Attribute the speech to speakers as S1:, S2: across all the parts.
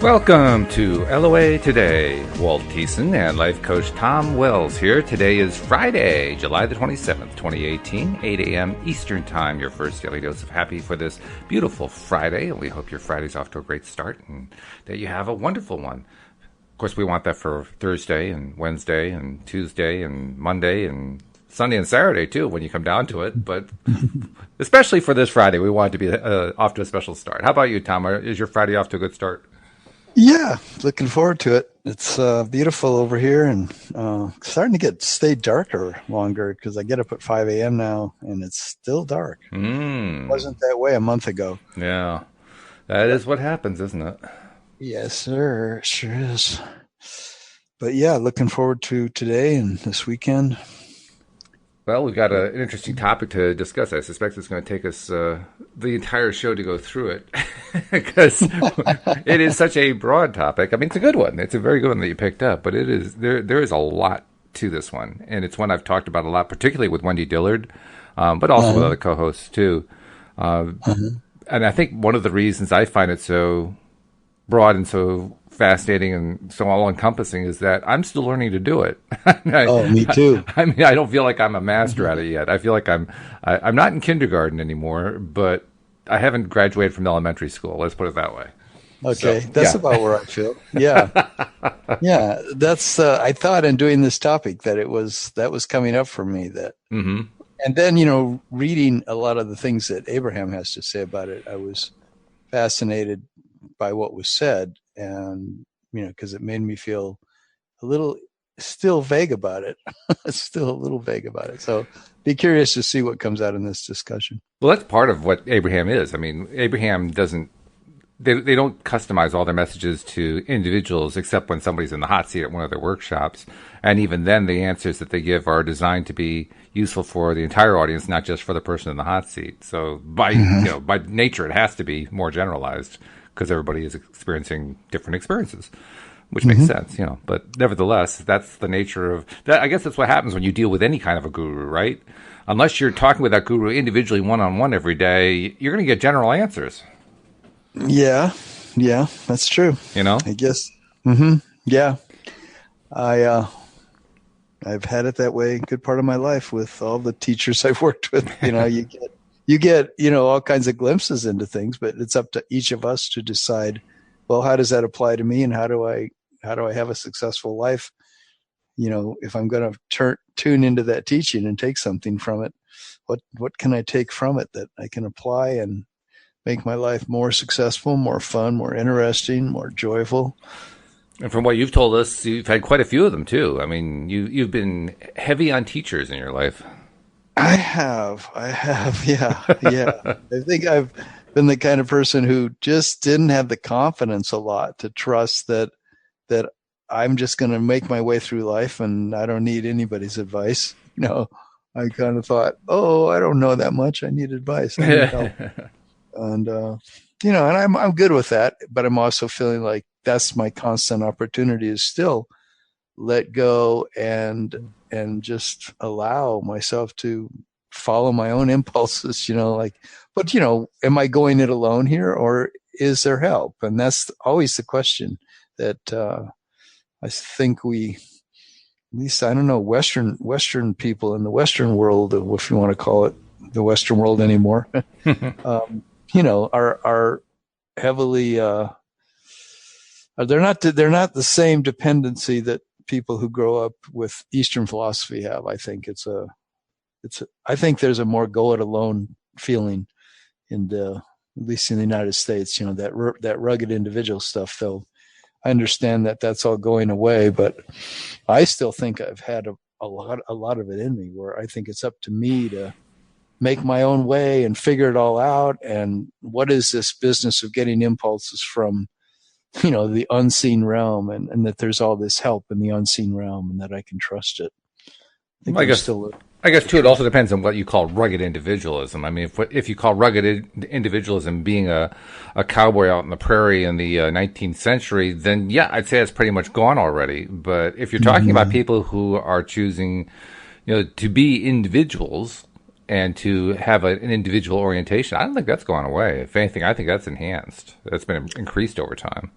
S1: Welcome to LOA Today. Walt Thiessen and life coach Tom Wells here. Today is Friday, July the 27th, 2018, 8 a.m. Eastern Time. Your first daily dose of happy for this beautiful Friday. And we hope your Friday's off to a great start and that you have a wonderful one. Of course, we want that for Thursday and Wednesday and Tuesday and Monday and Sunday and Saturday, too, when you come down to it. But especially for this Friday, we want it to be off to a special start. How about you, Tom? Is your Friday off to a good start?
S2: Yeah, looking forward to it. It's beautiful over here and starting to stay darker longer because I get up at 5 a.m. now and it's still dark. It wasn't that way a month ago.
S1: Yeah, that is what happens, isn't it?
S2: Yes, sir. Sure is. But yeah, looking forward to today and this weekend.
S1: Well, we've got an interesting topic to discuss. I suspect it's going to take us the entire show to go through it because it is such a broad topic. I mean, it's a good one. It's a very good one that you picked up, but it is there is a lot to this one, and it's one I've talked about a lot, particularly with Wendy Dillard, but also with other co-hosts too. And I think one of the reasons I find it so broad and so fascinating and so all-encompassing is that I'm still learning to do it.
S2: Me too.
S1: I mean, I don't feel like I'm a master at it yet. I feel like I'm not in kindergarten anymore, but I haven't graduated from elementary school. Let's put it that way.
S2: Okay, so, that's about where I feel. Yeah, yeah. That's I thought in doing this topic that was coming up for me. That, and then reading a lot of the things that Abraham has to say about it, I was fascinated by what was said. And, because it made me feel a little still vague about it. Still a little vague about it. So be curious to see what comes out in this discussion.
S1: Well, that's part of what Abraham is. I mean, Abraham doesn't, they don't customize all their messages to individuals except when somebody's in the hot seat at one of their workshops. And even then, the answers that they give are designed to be useful for the entire audience, not just for the person in the hot seat. So by nature, it has to be more generalized, because everybody is experiencing different experiences, which makes sense, But nevertheless, that's the nature of that. I guess that's what happens when you deal with any kind of a guru, right? Unless you're talking with that guru individually, one-on-one every day, you're going to get general answers.
S2: Yeah, that's true. I guess. Yeah, I've had it that way a good part of my life with all the teachers I've worked with. You get, all kinds of glimpses into things, but it's up to each of us to decide, well, how does that apply to me and how do I have a successful life? If I'm going to tune into that teaching and take something from it, what can I take from it that I can apply and make my life more successful, more fun, more interesting, more joyful?
S1: And from what you've told us, you've had quite a few of them too. I mean, you've been heavy on teachers in your life.
S2: I have, yeah. I think I've been the kind of person who just didn't have the confidence a lot to trust that I'm just going to make my way through life and I don't need anybody's advice. I kind of thought, I don't know that much. I need advice. I need help. And, and I'm good with that, but I'm also feeling like that's my constant opportunity is still let go and just allow myself to follow my own impulses, but am I going it alone here or is there help? And that's always the question that, I think at least, I don't know, Western people in the Western world, if you want to call it the Western world anymore, are heavily, they're not the same dependency that people who grow up with Eastern philosophy have. I think I think there's a more go it alone feeling at least in the United States, that rugged individual stuff, though I understand that that's all going away, but I still think I've had a lot of it in me where I think it's up to me to make my own way and figure it all out. And what is this business of getting impulses from the unseen realm and that there's all this help in the unseen realm and that I can trust it.
S1: I guess too, it also depends on what you call rugged individualism. I mean, if you call rugged individualism being a cowboy out in the prairie in the 19th century, then yeah, I'd say it's pretty much gone already. But if you're talking about people who are choosing, to be individuals and to have an individual orientation, I don't think that's gone away. If anything, I think that's enhanced. That's been increased over time.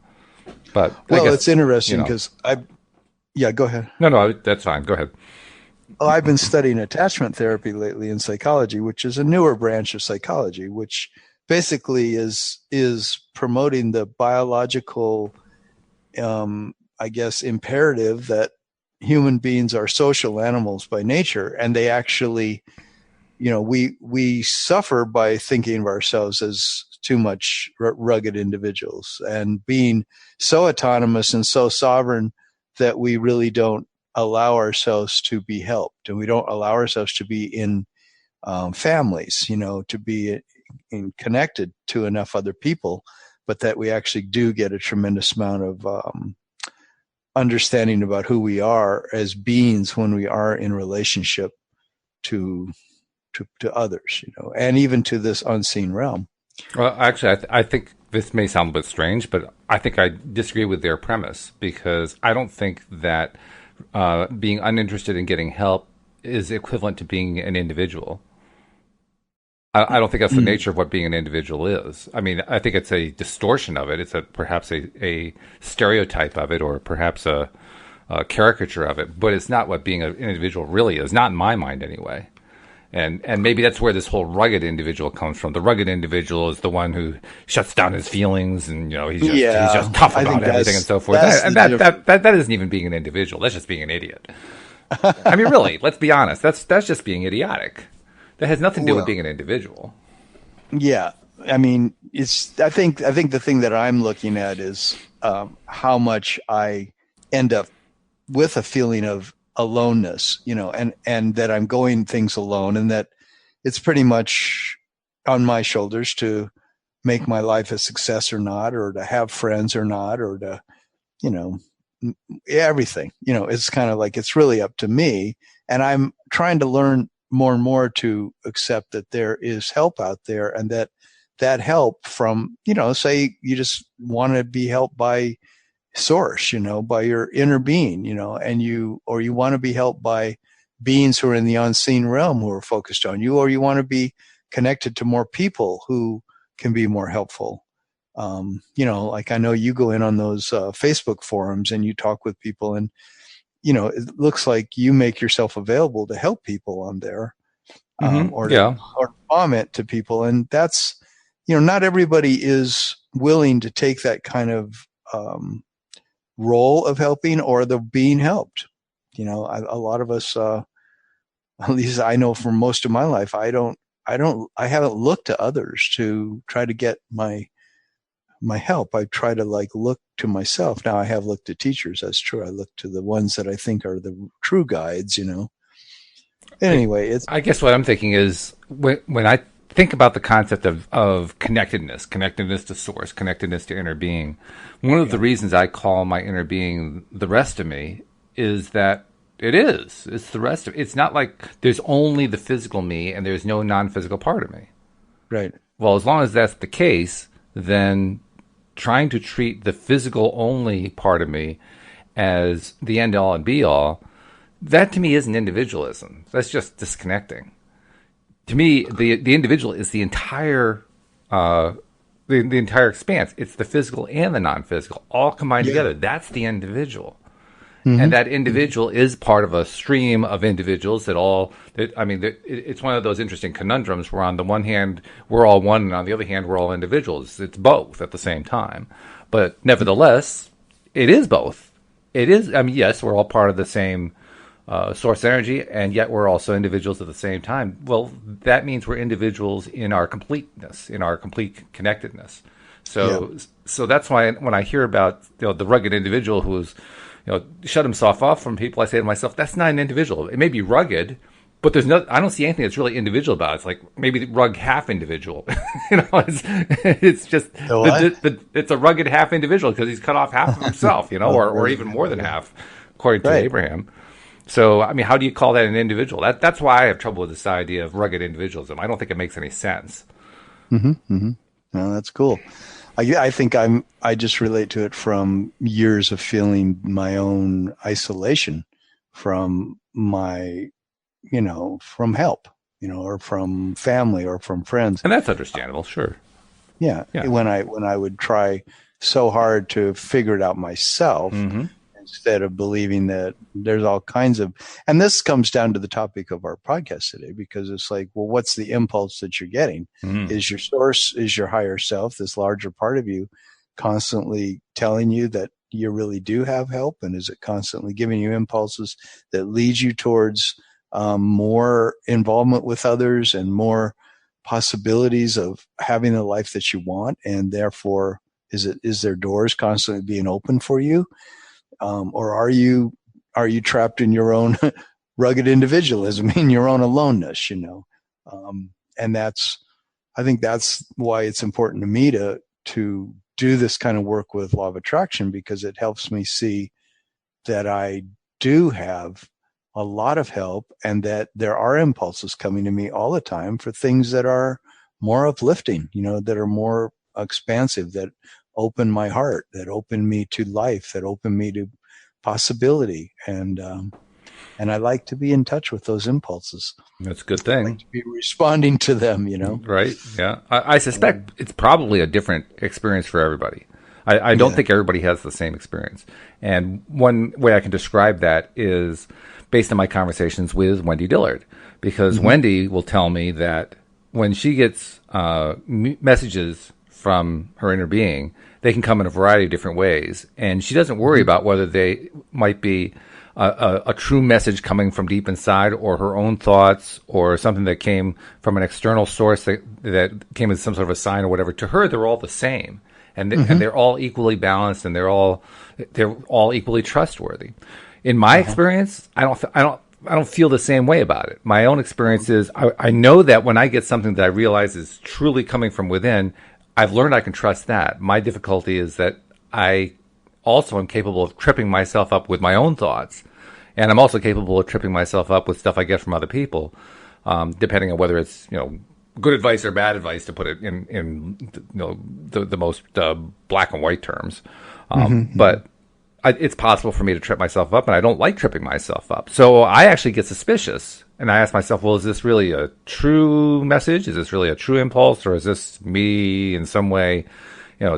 S1: But I
S2: Well,
S1: guess,
S2: it's interesting
S1: know,
S2: because yeah, go ahead.
S1: no, that's fine. Go ahead.
S2: Oh, I've been studying attachment therapy lately in psychology, which is a newer branch of psychology, which basically is promoting the biological, I guess, imperative that human beings are social animals by nature, and they actually, we suffer by thinking of ourselves as too much rugged individuals and being so autonomous and so sovereign that we really don't allow ourselves to be helped, and we don't allow ourselves to be in families, to be connected to enough other people, but that we actually do get a tremendous amount of understanding about who we are as beings when we are in relationship to to others, and even to this unseen realm.
S1: Well, actually, I think this may sound a bit strange, but I think I disagree with their premise because I don't think that being uninterested in getting help is equivalent to being an individual. I don't think that's the nature of what being an individual is. I mean, I think it's a distortion of it. It's perhaps a stereotype of it, or perhaps a caricature of it. But it's not what being an individual really is. Not in my mind, anyway. And maybe that's where this whole rugged individual comes from. The rugged individual is the one who shuts down his feelings, and he's just tough about everything and so forth. That isn't even being an individual. That's just being an idiot. I mean, really, let's be honest. That's just being idiotic. That has nothing to do with being an individual.
S2: Yeah, I mean, I think the thing that I'm looking at is how much I end up with a feeling of aloneness, and that I'm going things alone, and that it's pretty much on my shoulders to make my life a success or not, or to have friends or not, or to, everything. It's kind of like it's really up to me, and I'm trying to learn more and more to accept that there is help out there, and that help from, say you just want to be helped by source, by your inner being, and you want to be helped by beings who are in the unseen realm who are focused on you, or you want to be connected to more people who can be more helpful. Like I know you go in on those Facebook forums and you talk with people, and it looks like you make yourself available to help people on there, or comment to people. And that's, not everybody is willing to take that kind of role of helping or the being helped. A lot of us, at least I know from most of my life, I haven't looked to others to try to get my help. I try to look to myself. Now I have looked to teachers. That's true. I look to the ones that I think are the true guides, Anyway,
S1: I guess what I'm thinking is when I think about the concept of connectedness to source, connectedness to inner being, one of the reasons I call my inner being the rest of me is that it's the rest of it's not like there's only the physical me and there's no non-physical part of me.
S2: Right.
S1: Well, as long as that's the case, then trying to treat the physical only part of me as the end all and be all, that to me isn't individualism. That's just disconnecting. To me, the individual is the entire the entire expanse. It's the physical and the non-physical all combined together. That's the individual. Mm-hmm. And that individual is part of a stream of individuals it's one of those interesting conundrums where on the one hand, we're all one, and on the other hand, we're all individuals. It's both at the same time. But nevertheless, it is both. It is, yes, we're all part of the same source energy, and yet we're also individuals at the same time. Well, that means we're individuals in our completeness, in our complete connectedness. So that's why when I hear about the rugged individual who's shut himself off from people, I say to myself, that's not an individual. It may be rugged, but I don't see anything that's really individual about it. It's like maybe rug half individual. It's just it's a rugged half individual because he's cut off half of himself, or even more than half, according to Abraham. So, how do you call that an individual? That's why I have trouble with this idea of rugged individualism. I don't think it makes any sense.
S2: Mm-hmm. Mm-hmm. No, that's cool. I think I just relate to it from years of feeling my own isolation from my, from help, or from family or from friends.
S1: And that's understandable, sure.
S2: Yeah. When I would try so hard to figure it out myself
S1: Mm-hmm.
S2: instead of believing that there's all kinds of, and this comes down to the topic of our podcast today, because it's like, well, what's the impulse that you're getting?
S1: Mm-hmm.
S2: Is your source, is your higher self, this larger part of you, constantly telling you that you really do have help? And is it constantly giving you impulses that lead you towards more involvement with others and more possibilities of having the life that you want? And therefore, is there doors constantly being open for you? Or are you trapped in your own rugged individualism, in your own aloneness, and I think that's why it's important to me to do this kind of work with law of attraction, because it helps me see that I do have a lot of help, and that there are impulses coming to me all the time for things that are more uplifting, that are more expansive, that open my heart, that open me to life, that open me to possibility. And I like to be in touch with those impulses.
S1: That's a good
S2: I like
S1: thing.
S2: to be responding to them,
S1: Right. Yeah. I suspect it's probably a different experience for everybody. I don't
S2: Yeah.
S1: think everybody has the same experience. And one way I can describe that is based on my conversations with Wendy Dillard, because Wendy will tell me that when she gets messages from her inner being, they can come in a variety of different ways. And she doesn't worry about whether they might be a true message coming from deep inside, or her own thoughts, or something that came from an external source that came as some sort of a sign or whatever. To her, they're all the same. And they're all equally balanced, and they're all equally trustworthy. In my experience, I don't feel the same way about it. My own experience is I know that when I get something that I realize is truly coming from within, I've learned I can trust that. My difficulty is that I also am capable of tripping myself up with my own thoughts, and I'm also capable of tripping myself up with stuff I get from other people, depending on whether it's good advice or bad advice, to put it in the most black and white terms. But it's possible for me to trip myself up, and I don't like tripping myself up. So I actually get suspicious, and I ask myself, well, is this really a true message? Is this really a true impulse, or is this me in some way,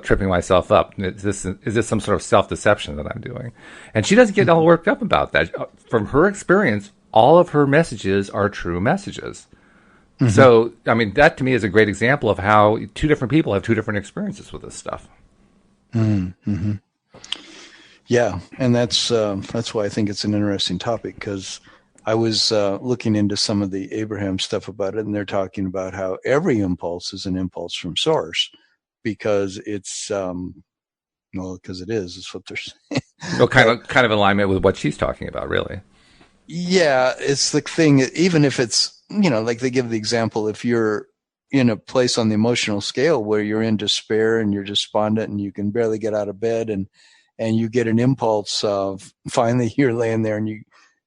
S1: tripping myself up? Is this some sort of self-deception that I'm doing? And she doesn't get all worked up about that. From her experience, all of her messages are true messages. So, I mean, that to me is a great example of how two different people have two different experiences with this stuff.
S2: Mm-hmm. Yeah, and that's why I think it's an interesting topic, because I was looking into some of the Abraham stuff about it, and they're talking about how every impulse is an impulse from source, because it's because it is what they're saying.
S1: So kind of alignment with what she's talking about, really.
S2: Yeah, it's the thing. Even if it's like they give the example, if you're in a place on the emotional scale where you're in despair and you're despondent and you can barely get out of bed, and you get an impulse of, finally you're laying there and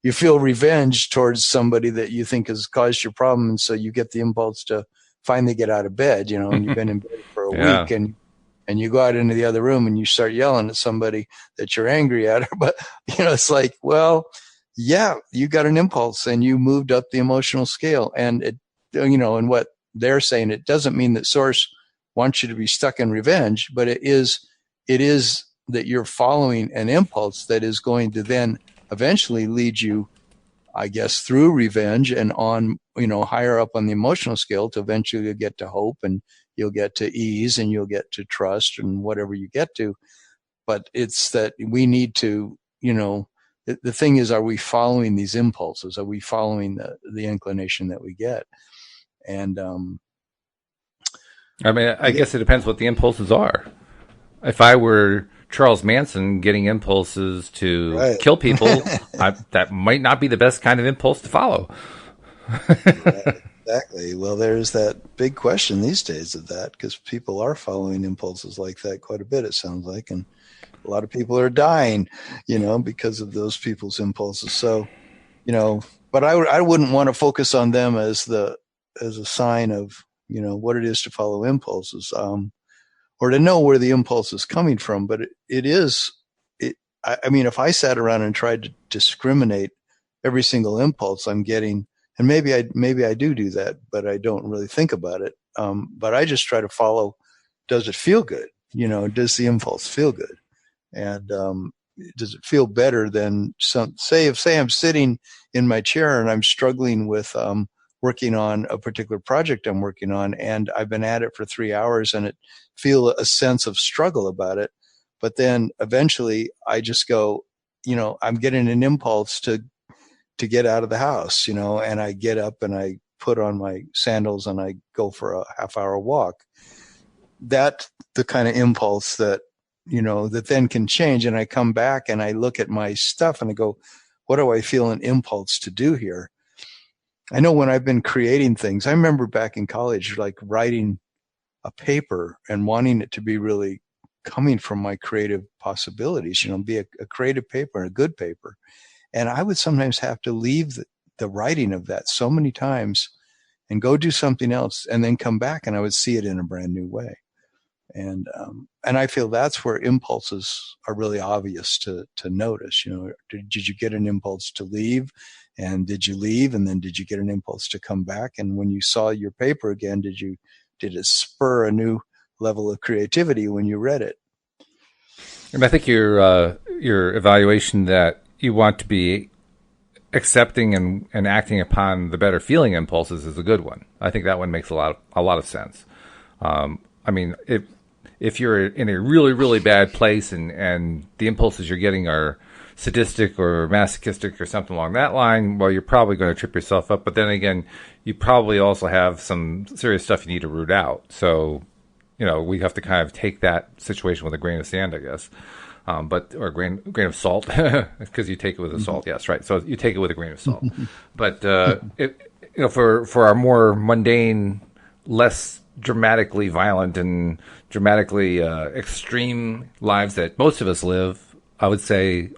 S2: you feel revenge towards somebody that you think has caused your problem, and so you get the impulse to finally get out of bed, and you've been in bed for a
S1: Yeah.
S2: week, and you go out into the other room and you start yelling at somebody that you're angry at. But it's like, well, yeah, you got an impulse and you moved up the emotional scale, and it, and what they're saying, it doesn't mean that source wants you to be stuck in revenge, but it is that you're following an impulse that is going to then eventually lead you, I guess, through revenge and on, higher up on the emotional scale, to eventually you'll get to hope, and you'll get to ease, and you'll get to trust, and whatever you get to. But it's that we need to, the thing is, are we following these impulses? Are we following the inclination that we get? And
S1: I mean, I guess it depends what the impulses are. If I were Charles Manson getting impulses to
S2: Right.
S1: kill people, that might not be the best kind of impulse to follow.
S2: Right, exactly. Well, there's that big question these days of that, because people are following impulses like that quite a bit, it sounds like, and a lot of people are dying, because of those people's impulses. So, but I wouldn't want to focus on them as a sign of what it is to follow impulses, or to know where the impulse is coming from. But it is. I mean, if I sat around and tried to discriminate every single impulse I'm getting, and maybe I do that, but I don't really think about it. But I just try to follow. Does it feel good? does the impulse feel good? And does it feel better than say I'm sitting in my chair and I'm struggling with working on a particular project I'm working on, and I've been at it for 3 hours and it feel a sense of struggle about it. But then eventually I just go, I'm getting an impulse to get out of the house, and I get up and I put on my sandals and I go for a half-hour walk. That's the kind of impulse that that then can change. And I come back and I look at my stuff and I go, what do I feel an impulse to do here? I know when I've been creating things, I remember back in college, like writing a paper and wanting it to be really coming from my creative possibilities, be a creative paper, a good paper. And I would sometimes have to leave the writing of that so many times and go do something else and then come back and I would see it in a brand new way. And I feel that's where impulses are really obvious to notice. Did you get an impulse to leave? And did you leave? And then did you get an impulse to come back? And when you saw your paper again, did it spur a new level of creativity when you read it?
S1: And I think your evaluation that you want to be accepting and acting upon the better feeling impulses is a good one. I think that one makes a lot of sense. I mean, if you're in a really, really bad place and the impulses you're getting are sadistic or masochistic or something along that line, well, you're probably going to trip yourself up. But then again, you probably also have some serious stuff you need to root out. So, we have to kind of take that situation with a grain of sand, I guess. Or a grain of salt, because you take it with a salt. Yes, right. So you take it with a grain of salt. But for our more mundane, less dramatically violent and dramatically extreme lives that most of us live, I would say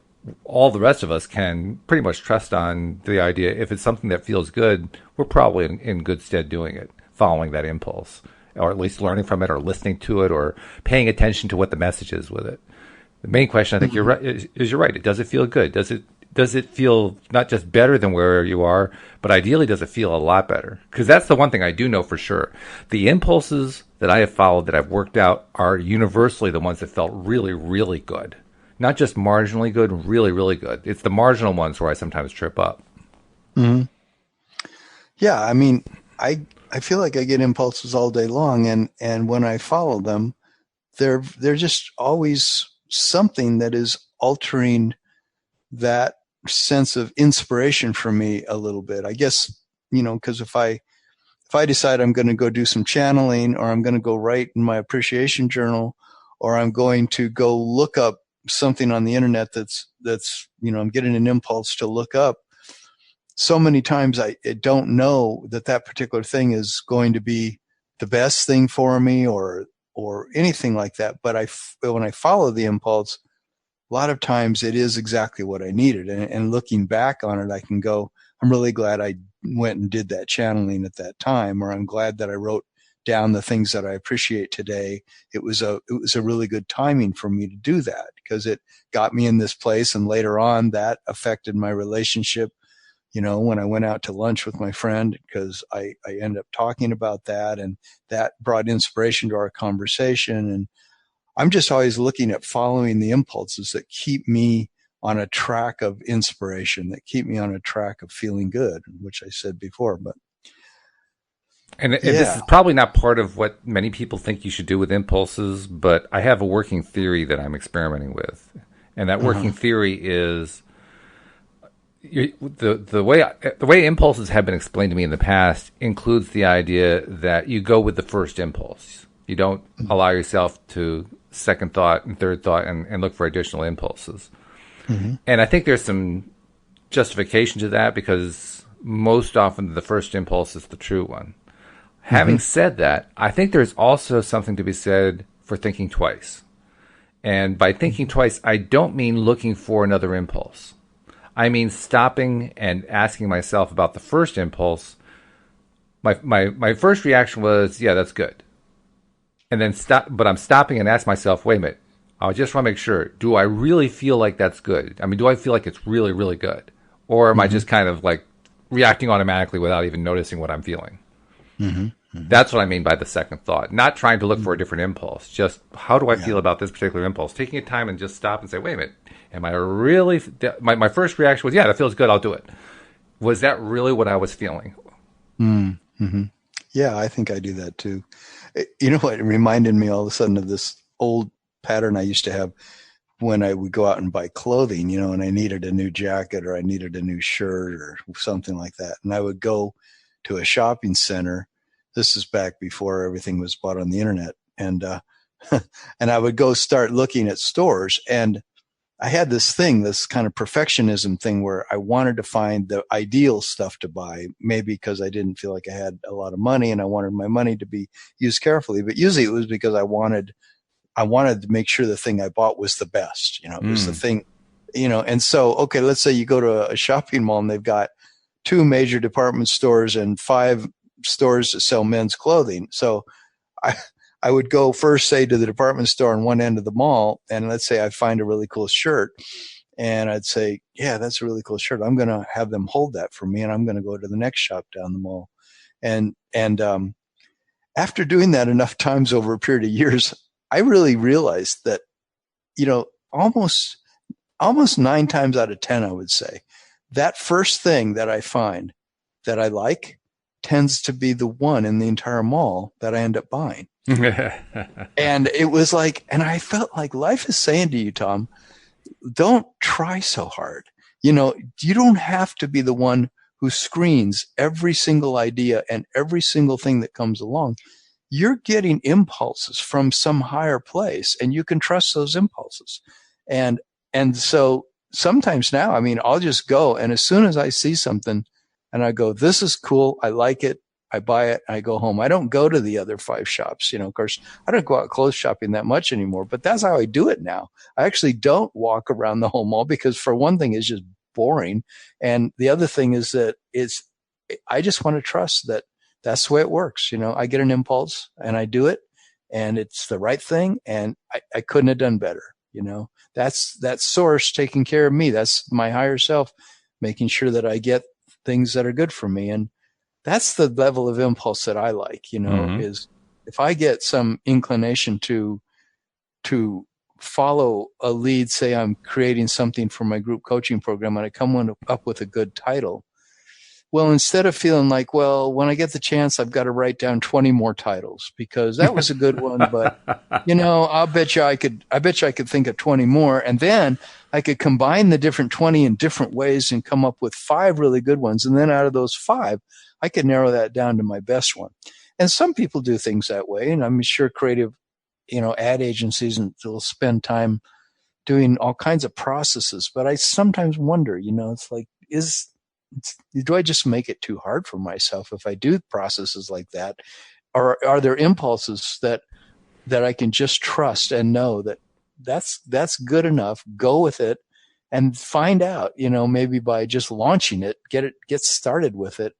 S1: all the rest of us can pretty much trust on the idea if it's something that feels good, we're probably in good stead doing it, following that impulse, or at least learning from it, or listening to it, or paying attention to what the message is with it. The main question, I think you're right, is you're right. Does it feel good? Does it feel not just better than where you are, but ideally does it feel a lot better? Because that's the one thing I do know for sure. The impulses that I have followed, that I've worked out, are universally the ones that felt really, really good. Not just marginally good, really, really good. It's the marginal ones where I sometimes trip up.
S2: Mm-hmm. Yeah, I mean, I feel like I get impulses all day long, and when I follow them, they're just always something that is altering that sense of inspiration for me a little bit. I guess, because if I decide I'm going to go do some channeling, or I'm going to go write in my appreciation journal, or I'm going to go look up something on the internet that's I'm getting an impulse to look up, so many times I don't know that particular thing is going to be the best thing for me or anything like that. But when I follow the impulse, a lot of times it is exactly what I needed. And looking back on it, I can go, I'm really glad I went and did that channeling at that time, or I'm glad that I wrote down the things that I appreciate today. It was a really good timing for me to do that, because it got me in this place. And later on, that affected my relationship. When I went out to lunch with my friend, because I ended up talking about that, and that brought inspiration to our conversation. And I'm just always looking at following the impulses that keep me on a track of inspiration, that keep me on a track of feeling good, which I said before. But
S1: And this is probably not part of what many people think you should do with impulses, but I have a working theory that I'm experimenting with. And that working theory is the way impulses have been explained to me in the past includes the idea that you go with the first impulse. You don't allow yourself to second thought and third thought and look for additional impulses. And I think there's some justification to that, because most often the first impulse is the true one. Having said that, I think there's also something to be said for thinking twice. And by thinking twice, I don't mean looking for another impulse. I mean stopping and asking myself about the first impulse. My first reaction was, yeah, that's good. And then but I'm stopping and ask myself, wait a minute, I just want to make sure, do I really feel like that's good? I mean, do I feel like it's really, really good? Or am I just kind of like reacting automatically without even noticing what I'm feeling? That's what I mean by the second thought. Not trying to look for a different impulse. Just how do I feel about this particular impulse? Taking a time and just stop and say, wait a minute, am I really? My first reaction was, yeah, that feels good. I'll do it. Was that really what I was feeling?
S2: Mm-hmm. Yeah, I think I do that too. You know what? It reminded me all of a sudden of this old pattern I used to have when I would go out and buy clothing, and I needed a new jacket or I needed a new shirt or something like that. And I would go to a shopping center. This is back before everything was bought on the internet. And, and I would go start looking at stores, and I had this kind of perfectionism thing where I wanted to find the ideal stuff to buy, maybe because I didn't feel like I had a lot of money and I wanted my money to be used carefully. But usually it was because I wanted to make sure the thing I bought was the best, it was the thing, and so, okay, let's say you go to a shopping mall and they've got 2 major department stores and 5 stores that sell men's clothing. So I would go first, say, to the department store on one end of the mall, and let's say I find a really cool shirt, and I'd say, yeah, that's a really cool shirt. I'm going to have them hold that for me, and I'm going to go to the next shop down the mall. And after doing that enough times over a period of years, I really realized that, almost 9 times out of 10, I would say, that first thing that I find that I like tends to be the one in the entire mall that I end up buying. And it was like, and I felt like life is saying to you, Tom, don't try so hard. You don't have to be the one who screens every single idea and every single thing that comes along. You're getting impulses from some higher place, and you can trust those impulses. And so sometimes now, I'll just go, and as soon as I see something and I go, this is cool, I like it, I buy it, I go home. I don't go to the other 5 shops. Of course, I don't go out clothes shopping that much anymore, but that's how I do it now. I actually don't walk around the whole mall because, for one thing, it's just boring. And the other thing is that I just want to trust that that's the way it works. I get an impulse and I do it, and it's the right thing, and I couldn't have done better. That's that source taking care of me. That's my higher self making sure that I get things that are good for me. And that's the level of impulse that I like, is if I get some inclination to follow a lead, say I'm creating something for my group coaching program and I come up with a good title. Well, instead of feeling like, well, when I get the chance, I've got to write down 20 more titles because that was a good one, but I bet you I could think of 20 more, and then I could combine the different 20 in different ways and come up with 5 really good ones. And then out of those 5, I could narrow that down to my best one. And some people do things that way. And I'm sure creative, ad agencies will spend time doing all kinds of processes. But I sometimes wonder, it's like, do I just make it too hard for myself if I do processes like that? Or are there impulses that I can just trust and know that that's good enough, go with it, and find out, maybe by just launching it, get started with it.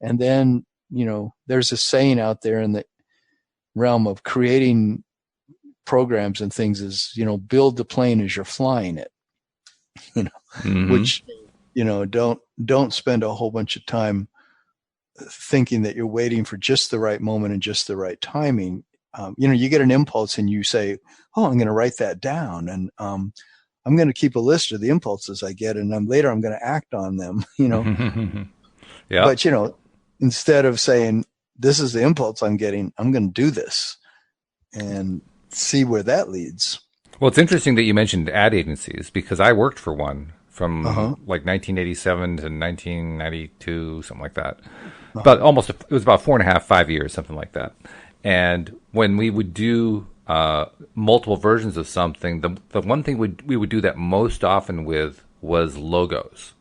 S2: And then, there's a saying out there in the realm of creating programs and things is, build the plane as you're flying it, which, don't spend a whole bunch of time thinking that you're waiting for just the right moment and just the right timing. You get an impulse and you say, oh, I'm going to write that down. And, I'm going to keep a list of the impulses I get, and later I'm going to act on them,
S1: Yeah.
S2: But, instead of saying, this is the impulse I'm getting, I'm going to do this and see where that leads.
S1: Well, it's interesting that you mentioned ad agencies because I worked for one from like 1987 to 1992, something like that. But it was about 4.5, 5 years, something like that. And when we would do multiple versions of something, the one thing we would do that most often with was logos.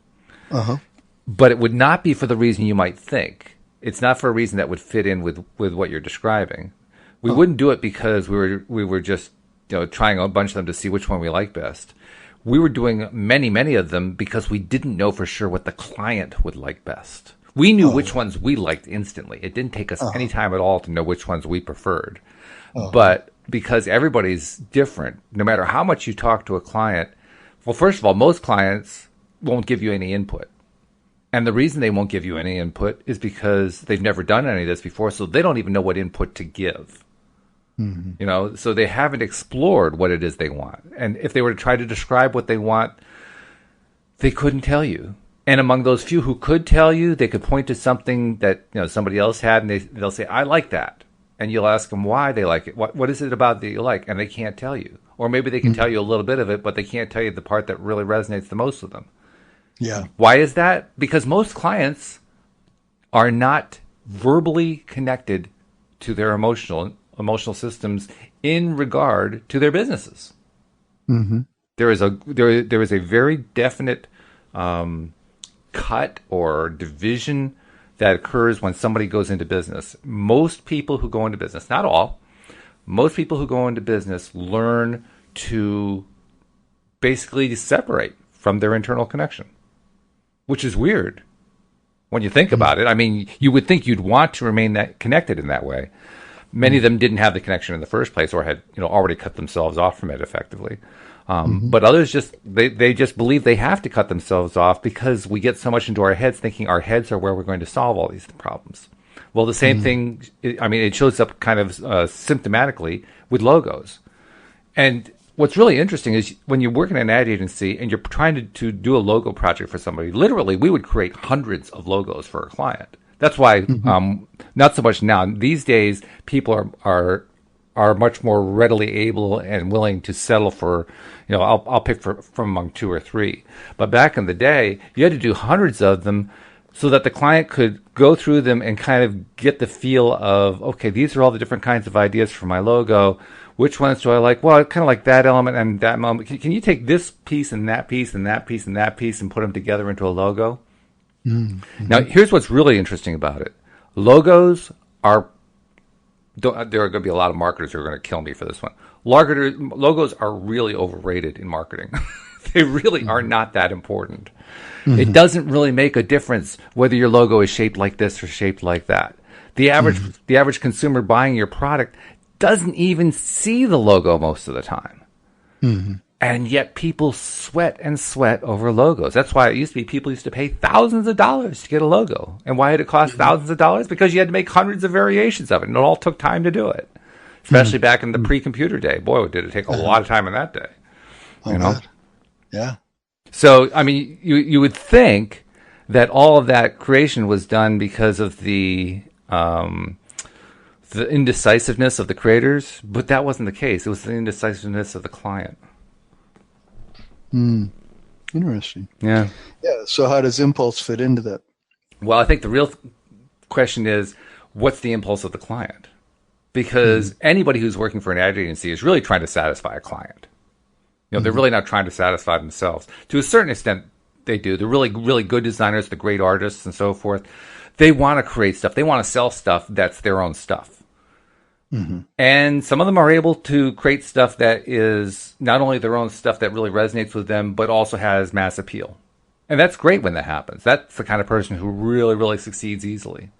S1: But it would not be for the reason you might think. It's not for a reason that would fit in with what you're describing. We wouldn't do it because we were just trying a bunch of them to see which one we like best. We were doing many of them because we didn't know for sure what the client would like best. We knew which ones we liked instantly. It didn't take us any time at all to know which ones we preferred. But because everybody's different, no matter how much you talk to a client, well, first of all, most clients won't give you any input. And the reason they won't give you any input is because they've never done any of this before, so they don't even know what input to give.
S2: Mm-hmm.
S1: You know, so they haven't explored what it is they want. And if they were to try to describe what they want, they couldn't tell you. And among those few who could tell you, they could point to something that, you know, somebody else had, and they'll say, "I like that." And you'll ask them why they like it. What is it about that you like? And they can't tell you. Or maybe they can tell you a little bit of it, but they can't tell you the part that really resonates the most with them.
S2: Yeah.
S1: Why is that? Because most clients are not verbally connected to their emotional systems in regard to their businesses.
S2: Mm-hmm.
S1: There is a very definite cut or division that occurs when somebody goes into business. Most people who go into business, not all, most people who go into business learn to basically separate from their internal connection, which is weird when you think about it. I mean, you would think you'd want to remain that connected in that way. Many of them didn't have the connection in the first place, or had, you know, already cut themselves off from it effectively. But others just they just believe they have to cut themselves off because we get so much into our heads, thinking our heads are where we're going to solve all these problems. Well, the same thing. I mean, it shows up kind of symptomatically with logos. And what's really interesting is when you work in an ad agency and you're trying to do a logo project for somebody. Literally, we would create hundreds of logos for a client. That's why, not so much now. These days, people are much more readily able and willing to settle for, you know, I'll pick from among 2 or 3. But back in the day, you had to do hundreds of them so that the client could go through them and kind of get the feel of, okay, these are all the different kinds of ideas for my logo. Which ones do I like? Well, I kind of like that element and that element. Can you take this piece and that piece and that piece and that piece and put them together into a logo? Mm-hmm. Now, here's what's really interesting about it. Logos are, there are going to be a lot of marketers who are going to kill me for this one. Logos are really overrated in marketing. They really are not that important. Mm-hmm. It doesn't really make a difference whether your logo is shaped like this or shaped like that. The average consumer buying your product doesn't even see the logo most of the time. Mm-hmm. And yet people sweat over logos. That's why it used to be people used to pay thousands of dollars to get a logo. And why did it cost thousands of dollars? Because you had to make hundreds of variations of it, and it all took time to do it. Especially back in the pre-computer day. Boy, did it take a lot of time in that day. You know?
S2: Yeah.
S1: So, I mean, you would think that all of that creation was done because of the indecisiveness of the creators, but that wasn't the case. It was the indecisiveness of the client.
S2: Interesting.
S1: Yeah.
S2: Yeah. So how does impulse fit into that?
S1: Well, I think the real question is, what's the impulse of the client? Because anybody who's working for an ad agency is really trying to satisfy a client. You know, they're really not trying to satisfy themselves. To a certain extent, they do. The really, really good designers, the great artists and so forth, they want to create stuff. They want to sell stuff that's their own stuff. Mm-hmm. And some of them are able to create stuff that is not only their own stuff that really resonates with them, but also has mass appeal. And that's great when that happens. That's the kind of person who really, really succeeds easily.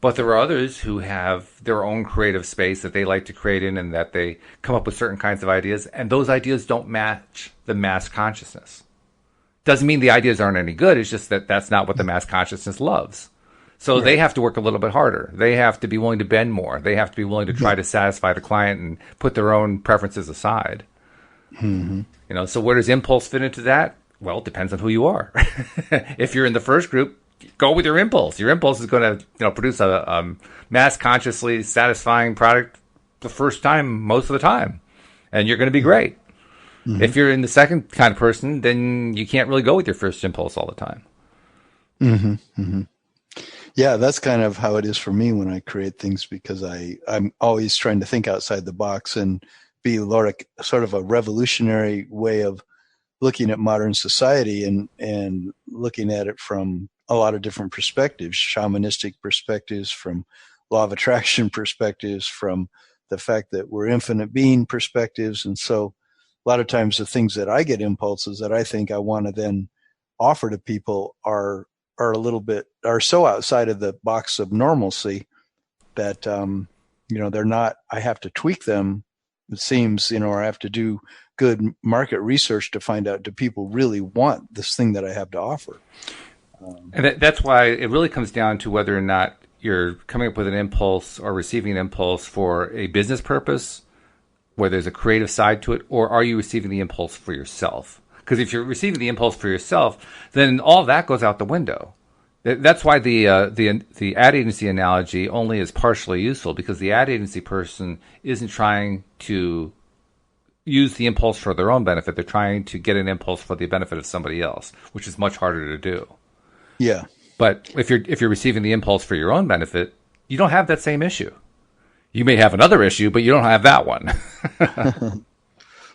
S1: But there are others who have their own creative space that they like to create in, and that they come up with certain kinds of ideas, and those ideas don't match the mass consciousness. Doesn't mean the ideas aren't any good. It's just that that's not what the mass consciousness loves. So they have to work a little bit harder. They have to be willing to bend more. They have to be willing to try to satisfy the client and put their own preferences aside. Mm-hmm. You know, so where does impulse fit into that? Well, it depends on who you are. If you're in the first group, go with your impulse. Your impulse is going to, you know, produce a mass consciously satisfying product the first time, most of the time, and you're going to be great. Mm-hmm. If you're in the second kind of person, then you can't really go with your first impulse all the time.
S2: Mm-hmm. Mm-hmm. Yeah, that's kind of how it is for me when I create things, because I'm always trying to think outside the box and be like sort of a revolutionary way of looking at modern society and looking at it from a lot of different perspectives, shamanistic perspectives, from law of attraction perspectives, from the fact that we're infinite being perspectives. And so a lot of times the things that I get impulses that I think I want to then offer to people are so outside of the box of normalcy that, they're not, I have to tweak them. It seems, or I have to do good market research to find out, do people really want this thing that I have to offer?
S1: And that's why it really comes down to whether or not you're coming up with an impulse or receiving an impulse for a business purpose, where there's a creative side to it, or are you receiving the impulse for yourself? Because if you're receiving the impulse for yourself, then all that goes out the window. That's why the ad agency analogy only is partially useful, because the ad agency person isn't trying to use the impulse for their own benefit. They're trying to get an impulse for the benefit of somebody else, which is much harder to do.
S2: Yeah.
S1: But if you're receiving the impulse for your own benefit, you don't have that same issue. You may have another issue, but you don't have that one.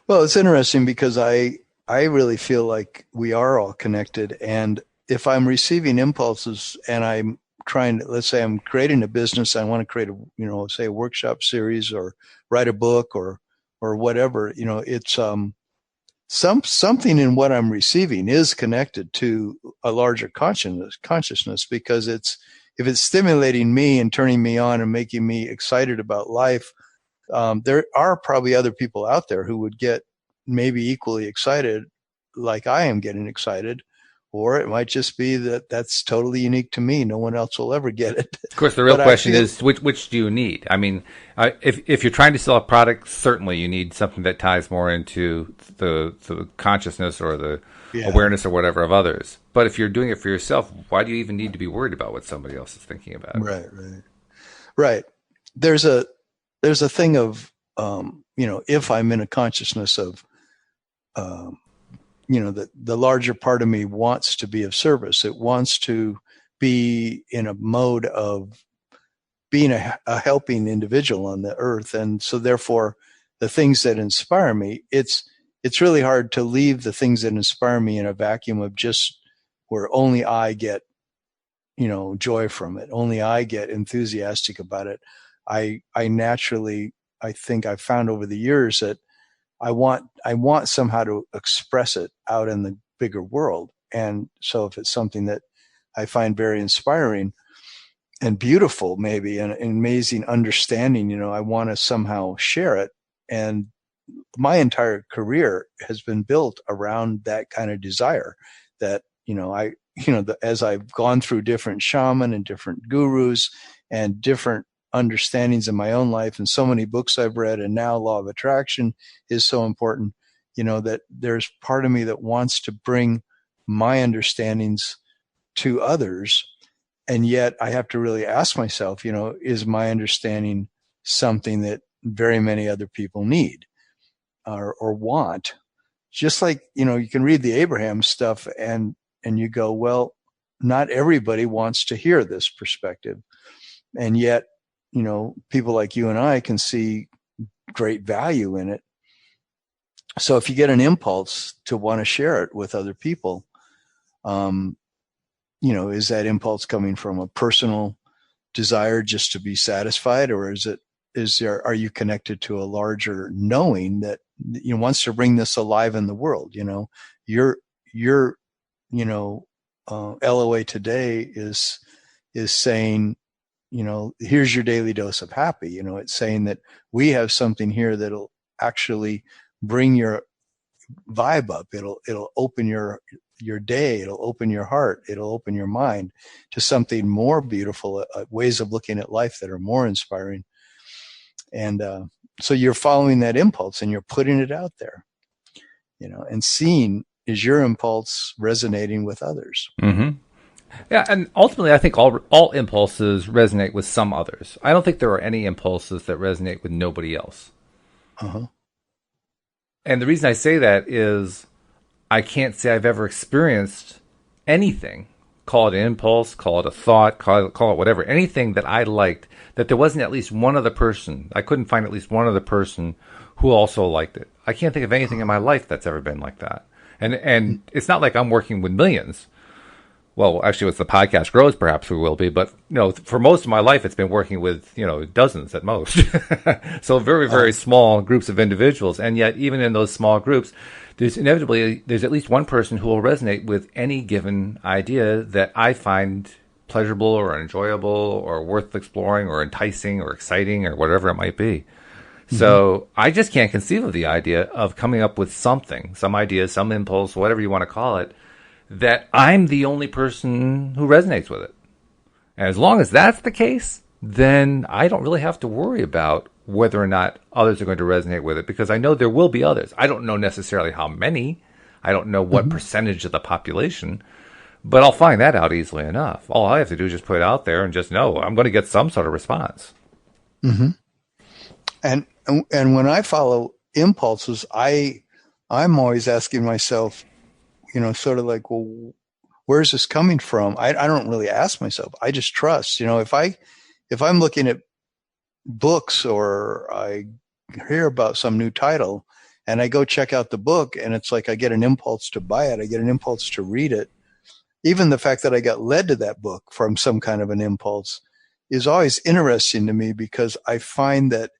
S2: Well, it's interesting because I really feel like we are all connected. And if I'm receiving impulses and I'm trying to, let's say I'm creating a business, I want to create say a workshop series or write a book or whatever, it's something in what I'm receiving is connected to a larger consciousness, because if it's stimulating me and turning me on and making me excited about life, there are probably other people out there who would get maybe equally excited like I am getting excited. Or it might just be that that's totally unique to me. No one else will ever get it.
S1: Of course, the real question is, which do you need? I mean, if you're trying to sell a product, certainly you need something that ties more into the consciousness or the awareness or whatever of others. But if you're doing it for yourself, why do you even need to be worried about what somebody else is thinking about?
S2: Right. There's a thing of, if I'm in a consciousness of, the larger part of me wants to be of service. It wants to be in a mode of being a helping individual on the earth. And so therefore the things that inspire me, it's really hard to leave the things that inspire me in a vacuum of just where only I get, joy from it. Only I get enthusiastic about it. I naturally, I think I've found over the years that I want somehow to express it out in the bigger world. And so if it's something that I find very inspiring and beautiful, maybe, and an amazing understanding, I want to somehow share it. And my entire career has been built around that kind of desire that, as I've gone through different shaman and different gurus and different understandings in my own life and so many books I've read, and now law of attraction is so important, that there's part of me that wants to bring my understandings to others. And yet I have to really ask myself, is my understanding something that very many other people need or want? Just like, you can read the Abraham stuff and you go, well, not everybody wants to hear this perspective. And yet, people like you and I can see great value in it. So if you get an impulse to want to share it with other people, is that impulse coming from a personal desire just to be satisfied, or are you connected to a larger knowing that wants to bring this alive in the world? Your LOA today is saying, here's your daily dose of happy. It's saying that we have something here that'll actually bring your vibe up. It'll open your day. It'll open your heart. It'll open your mind to something more beautiful, ways of looking at life that are more inspiring. And so you're following that impulse and you're putting it out there, and seeing, is your impulse resonating with others?
S1: Mm-hmm. Yeah, and ultimately, I think all impulses resonate with some others. I don't think there are any impulses that resonate with nobody else.
S2: Uh-huh.
S1: And the reason I say that is I can't say I've ever experienced anything, call it an impulse, call it a thought, call it whatever, anything that I liked, that there wasn't at least one other person. I couldn't find at least one other person who also liked it. I can't think of anything in my life that's ever been like that. And it's not like I'm working with millions. Well, actually, as the podcast grows, perhaps we will be. But, for most of my life, it's been working with, dozens at most. So very, very small groups of individuals. And yet, even in those small groups, there's at least one person who will resonate with any given idea that I find pleasurable or enjoyable or worth exploring or enticing or exciting or whatever it might be. Mm-hmm. So I just can't conceive of the idea of coming up with something, some idea, some impulse, whatever you want to call it, that I'm the only person who resonates with it. And as long as that's the case, then I don't really have to worry about whether or not others are going to resonate with it, because I know there will be others. I don't know necessarily how many. I don't know what percentage of the population, but I'll find that out easily enough. All I have to do is just put it out there and just know I'm going to get some sort of response.
S2: Mm-hmm. And when I follow impulses, I'm always asking myself, sort of like, well, where's this coming from? I don't really ask myself. I just trust. If I'm looking at books or I hear about some new title and I go check out the book and it's like I get an impulse to buy it, I get an impulse to read it. Even the fact that I got led to that book from some kind of an impulse is always interesting to me, because I find that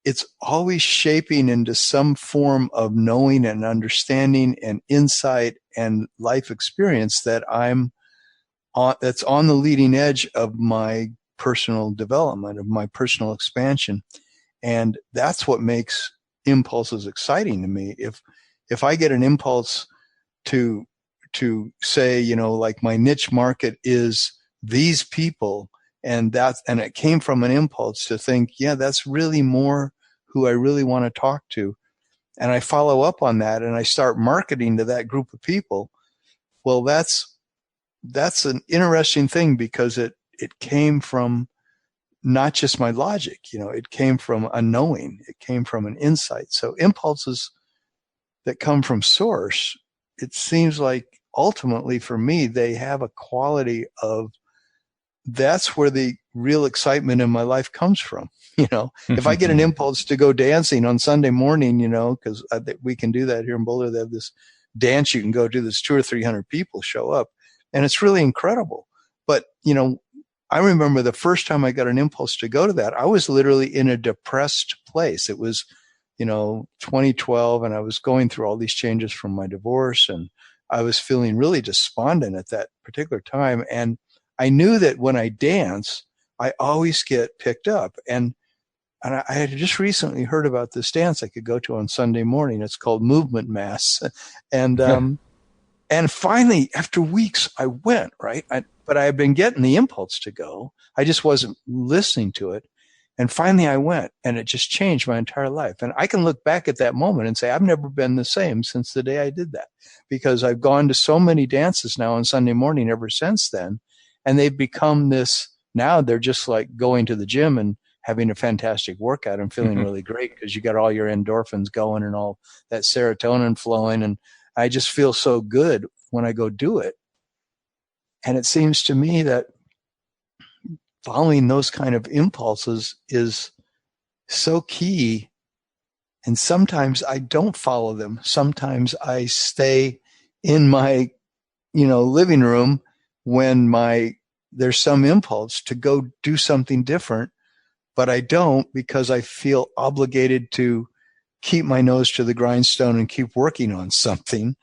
S2: it's always shaping into some form of knowing and understanding and insight and life experience that that's on the leading edge of my personal development, of my personal expansion. And that's what makes impulses exciting to me. If I get an impulse to say, like my niche market is these people, and it came from an impulse to think, yeah, that's really more who I really want to talk to. And I follow up on that and I start marketing to that group of people. Well, that's an interesting thing, because it came from not just my logic, it came from a knowing, it came from an insight. So impulses that come from source, it seems like ultimately for me, they have a quality of, that's where the real excitement in my life comes from. If I get an impulse to go dancing on Sunday morning, because we can do that here in Boulder. They have this dance you can go to. There's 200 or 300 people show up, and it's really incredible. But, I remember the first time I got an impulse to go to that, I was literally in a depressed place. It was, 2012, and I was going through all these changes from my divorce, and I was feeling really despondent at that particular time. And I knew that when I dance, I always get picked up. And I had just recently heard about this dance I could go to on Sunday morning. It's called Movement Mass. And finally, after weeks, I went, right? But I had been getting the impulse to go. I just wasn't listening to it. And finally I went, and it just changed my entire life. And I can look back at that moment and say, I've never been the same since the day I did that, because I've gone to so many dances now on Sunday morning ever since then. And they've become this, now they're just like going to the gym and having a fantastic workout and feeling really great, because you got all your endorphins going and all that serotonin flowing. And I just feel so good when I go do it. And it seems to me that following those kind of impulses is so key. And sometimes I don't follow them. Sometimes I stay in my, living room when there's some impulse to go do something different, but I don't, because I feel obligated to keep my nose to the grindstone and keep working on something,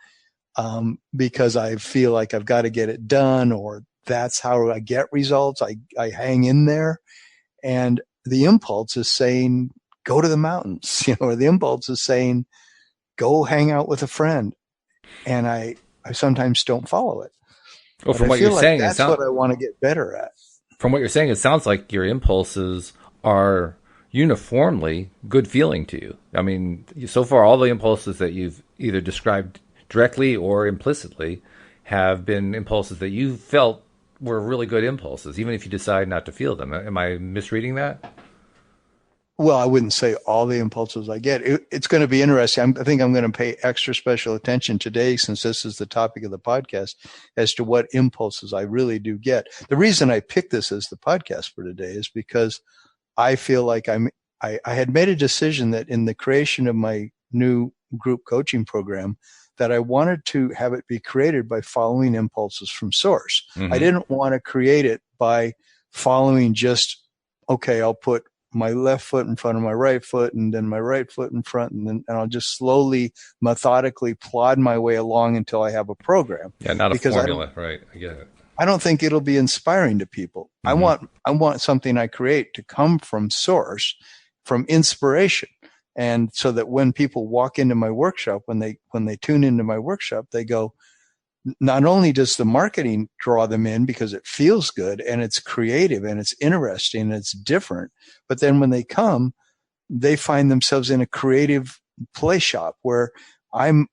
S2: because I feel like I've got to get it done, or that's how I get results. I hang in there, and the impulse is saying, go to the mountains, or the impulse is saying, go hang out with a friend. And I sometimes don't follow it.
S1: Well, from what you're saying,
S2: that's what I want to get better at.
S1: From what you're saying, it sounds like your impulses are uniformly good feeling to you. I mean, so far, all the impulses that you've either described directly or implicitly have been impulses that you felt were really good impulses, even if you decide not to feel them. Am I misreading that?
S2: Well, I wouldn't say all the impulses I get. It's going to be interesting. I think I'm going to pay extra special attention today, since this is the topic of the podcast, as to what impulses I really do get. The reason I picked this as the podcast for today is because I feel like I had made a decision that in the creation of my new group coaching program, that I wanted to have it be created by following impulses from source. Mm-hmm. I didn't want to create it by following just, okay, I'll put my left foot in front of my right foot, and then my right foot in front, and I'll just slowly, methodically plod my way along until I have a program.
S1: Yeah, not a formula, right? I get it.
S2: I don't think it'll be inspiring to people. Mm-hmm. I want something I create to come from source, from inspiration. And so that when people walk into my workshop, when they tune into my workshop, they go, not only does the marketing draw them in because it feels good and it's creative and it's interesting and it's different, but then when they come, they find themselves in a creative play shop where I'm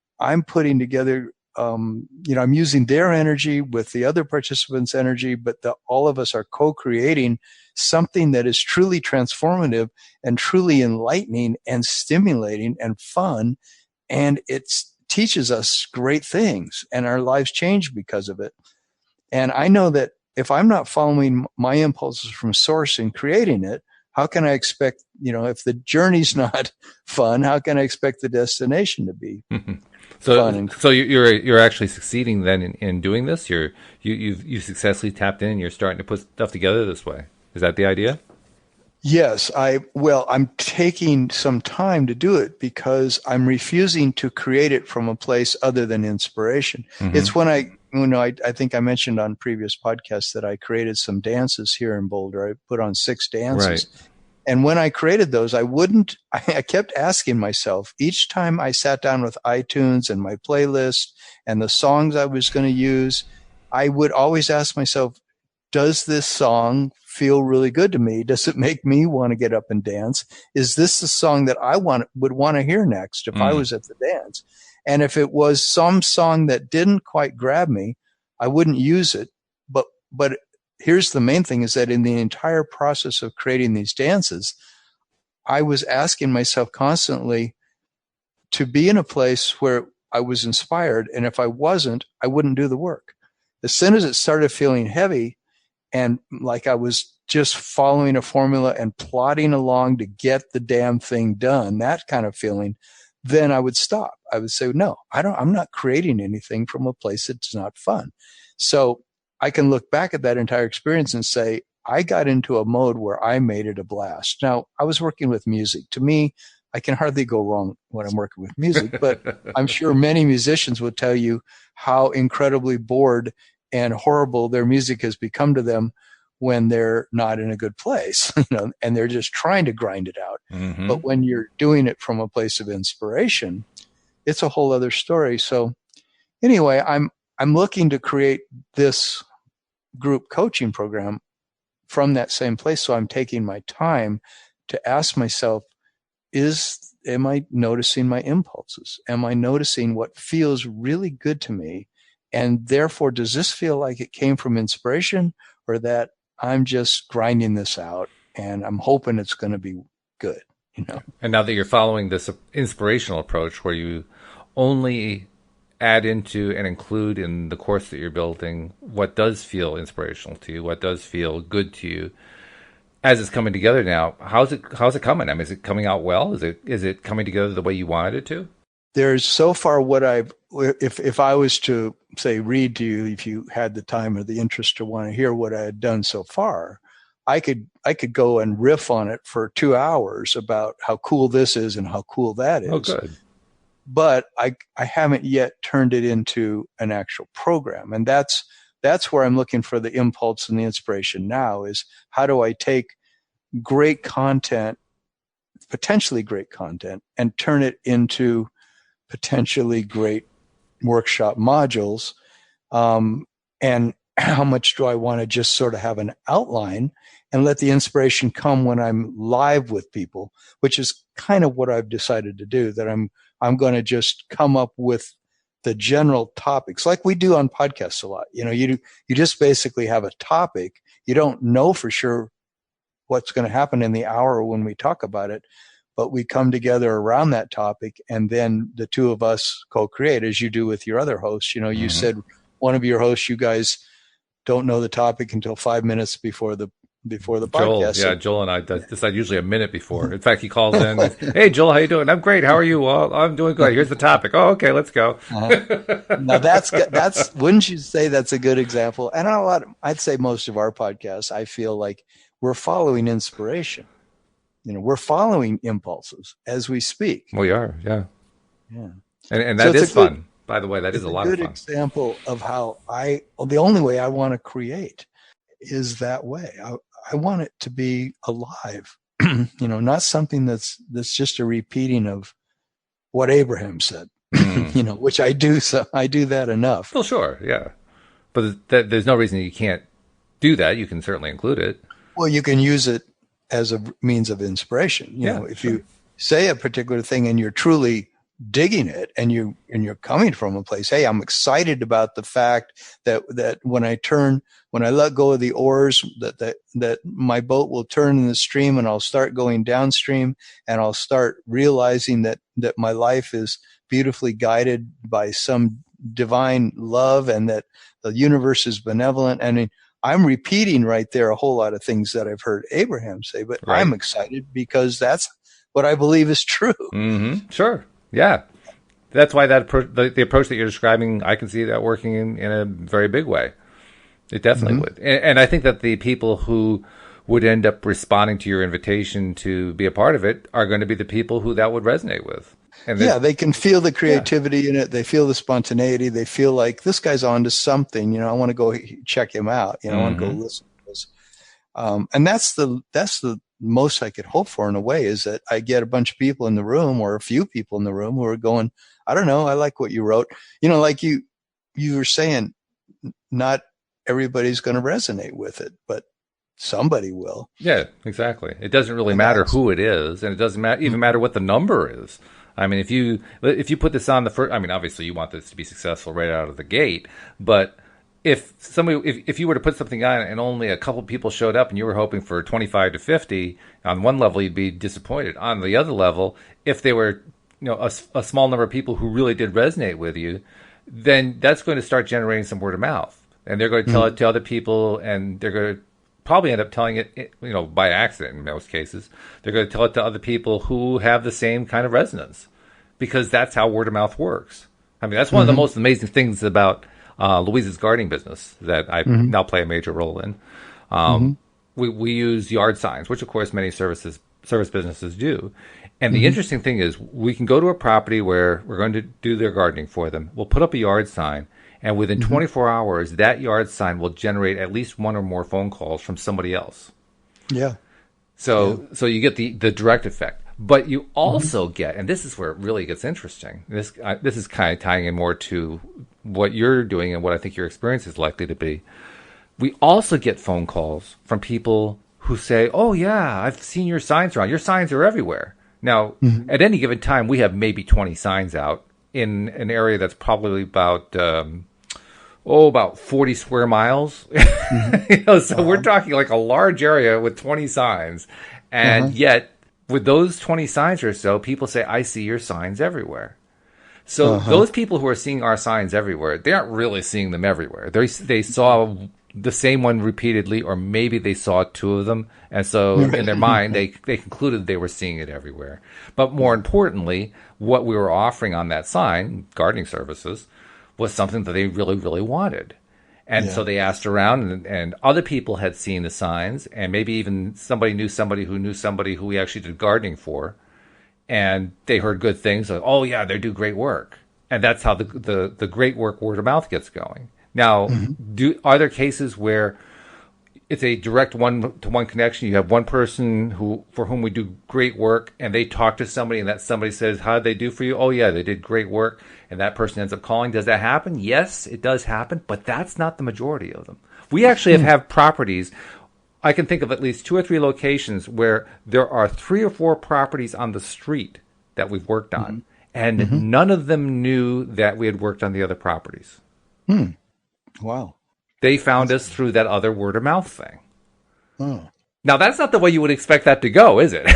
S2: putting together, I'm using their energy with the other participants' energy, but all of us are co-creating something that is truly transformative and truly enlightening and stimulating and fun. And it teaches us great things, and our lives change because of it. And I know that if I'm not following my impulses from source and creating it, how can I expect, if the journey's not fun, how can I expect the destination to be fun?
S1: So you're actually succeeding then in doing this. You've successfully tapped in. You're starting to put stuff together this way. Is that the idea?
S2: Yes, I'm taking some time to do it because I'm refusing to create it from a place other than inspiration. Mm-hmm. It's when I think I mentioned on previous podcasts that I created some dances here in Boulder. I put on 6 dances. Right. And when I created those, I kept asking myself each time I sat down with iTunes and my playlist and the songs I was going to use, I would always ask myself, does this song feel really good to me? Does it make me want to get up and dance? Is this the song that I would want to hear next if I was at the dance? And if it was some song that didn't quite grab me, I wouldn't use it. But here's the main thing, is that in the entire process of creating these dances, I was asking myself constantly to be in a place where I was inspired. And if I wasn't, I wouldn't do the work. As soon as it started feeling heavy, and like I was just following a formula and plodding along to get the damn thing done, that kind of feeling, then I would stop. I would say, no, I'm not creating anything from a place that's not fun. So I can look back at that entire experience and say, I got into a mode where I made it a blast. Now, I was working with music. To me, I can hardly go wrong when I'm working with music, but I'm sure many musicians would tell you how incredibly bored and horrible their music has become to them when they're not in a good place, and they're just trying to grind it out. Mm-hmm. But when you're doing it from a place of inspiration, it's a whole other story. So anyway, I'm looking to create this group coaching program from that same place. So I'm taking my time to ask myself, am I noticing my impulses? Am I noticing what feels really good to me? And therefore, does this feel like it came from inspiration, or that I'm just grinding this out and I'm hoping it's going to be good,
S1: And now that you're following this inspirational approach where you only add into and include in the course that you're building what does feel inspirational to you, what does feel good to you, as it's coming together now, how's it coming? I mean, is it coming out well? Is it coming together the way you wanted it to?
S2: There's so far if I was to say read to you, if you had the time or the interest to want to hear what I had done so far, I could go and riff on it for 2 hours about how cool this is and how cool that is.
S1: Oh, good.
S2: But I haven't yet turned it into an actual program. And that's where I'm looking for the impulse and the inspiration now, is how do I take great content, potentially great content, and turn it into potentially great workshop modules, and how much do I want to just sort of have an outline and let the inspiration come when I'm live with people, which is kind of what I've decided to do, that I'm going to just come up with the general topics like we do on podcasts a lot. You just basically have a topic. You don't know for sure what's going to happen in the hour when we talk about it, but we come together around that topic, and then the two of us co-create, as you do with your other hosts. You mm-hmm. said one of your hosts, you guys don't know the topic until 5 minutes before the podcast.
S1: Joel and I decide usually a minute before. In fact, he calls in, "Hey, Joel, how you doing?" "I'm great. How are you?" "Well, I'm doing good. Here's the topic." "Oh, okay, let's go."
S2: Now that's wouldn't you say that's a good example? And I'd say most of our podcasts, I feel like we're following inspiration. We're following impulses as we speak.
S1: We are, yeah. And that is fun. By the way, that is a lot of fun.
S2: Good example of how the only way I want to create is that way. I want it to be alive, not something that's just a repeating of what Abraham said. which I do. So I do that enough.
S1: Well, sure, yeah, but there's no reason you can't do that. You can certainly include it.
S2: Well, you can use it as a means of inspiration. If
S1: sure.
S2: you say a particular thing and you're truly digging it, and you're coming from a place, hey, I'm excited about the fact that when I let go of the oars, that my boat will turn in the stream, and I'll start going downstream, and I'll start realizing that my life is beautifully guided by some divine love, and that the universe is benevolent. I mean, I'm repeating right there a whole lot of things that I've heard Abraham say, but
S1: Right.
S2: I'm excited because that's what I believe is true.
S1: Mm-hmm. Sure. Yeah. That's why the approach that you're describing, I can see that working in a very big way. It definitely would. And I think that the people who would end up responding to your invitation to be a part of it are going to be the people who that would resonate with. And
S2: They can feel the creativity in it. They feel the spontaneity. They feel like this guy's on to something. I want to go check him out. I want to go listen to this. And that's the most I could hope for, in a way, is that I get a bunch of people in the room, or a few people in the room, who are going, I don't know, I like what you wrote. Like you were saying, not everybody's going to resonate with it, but somebody will.
S1: Yeah, exactly. It doesn't really matter who it is, and it doesn't even matter what the number is. I mean, if you put this on the first, I mean, obviously you want this to be successful right out of the gate, but if you were to put something on and only a couple people showed up, and you were hoping for 25 to 50, on one level you'd be disappointed. On the other level, if they were a small number of people who really did resonate with you, then that's going to start generating some word of mouth, and they're going to tell it to other people, and they're going to probably end up telling it, by accident in most cases. They're going to tell it to other people who have the same kind of resonance, because that's how word of mouth works. I mean, that's one of the most amazing things about Louise's gardening business that I now play a major role in. We use yard signs, which of course many service businesses do. And the interesting thing is, we can go to a property where we're going to do their gardening for them. We'll put up a yard sign, and within 24 hours, that yard sign will generate at least one or more phone calls from somebody else.
S2: Yeah.
S1: So you get the direct effect. But you also get, and this is where it really gets interesting, this is kind of tying in more to what you're doing and what I think your experience is likely to be. We also get phone calls from people who say, oh, yeah, I've seen your signs around. Your signs are everywhere. Now, at any given time, we have maybe 20 signs out in an area that's probably about 40 square miles. So we're talking like a large area with 20 signs. And yet, with those 20 signs or so, people say, I see your signs everywhere. So those people who are seeing our signs everywhere, they aren't really seeing them everywhere. They saw the same one repeatedly, or maybe they saw two of them. And so in their mind, they concluded they were seeing it everywhere. But more importantly, what we were offering on that sign, gardening services, was something that they really, really wanted. And so they asked around, and other people had seen the signs, and maybe even somebody who knew somebody who we actually did gardening for. And they heard good things, like, oh, yeah, they do great work. And that's how the great work word of mouth gets going. Now, are there cases where it's a direct one-to-one connection? You have one person for whom we do great work, and they talk to somebody, and that somebody says, how did they do for you? Oh, yeah, they did great work. And that person ends up calling. Does that happen? Yes, it does happen, but that's not the majority of them. We actually have properties. I can think of at least 2 or 3 locations where there are 3 or 4 properties on the street that we've worked on, and none of them knew that we had worked on the other properties.
S2: Wow.
S1: They found us through that other word of mouth thing.
S2: Oh.
S1: Now, that's not the way you would expect that to go, is it?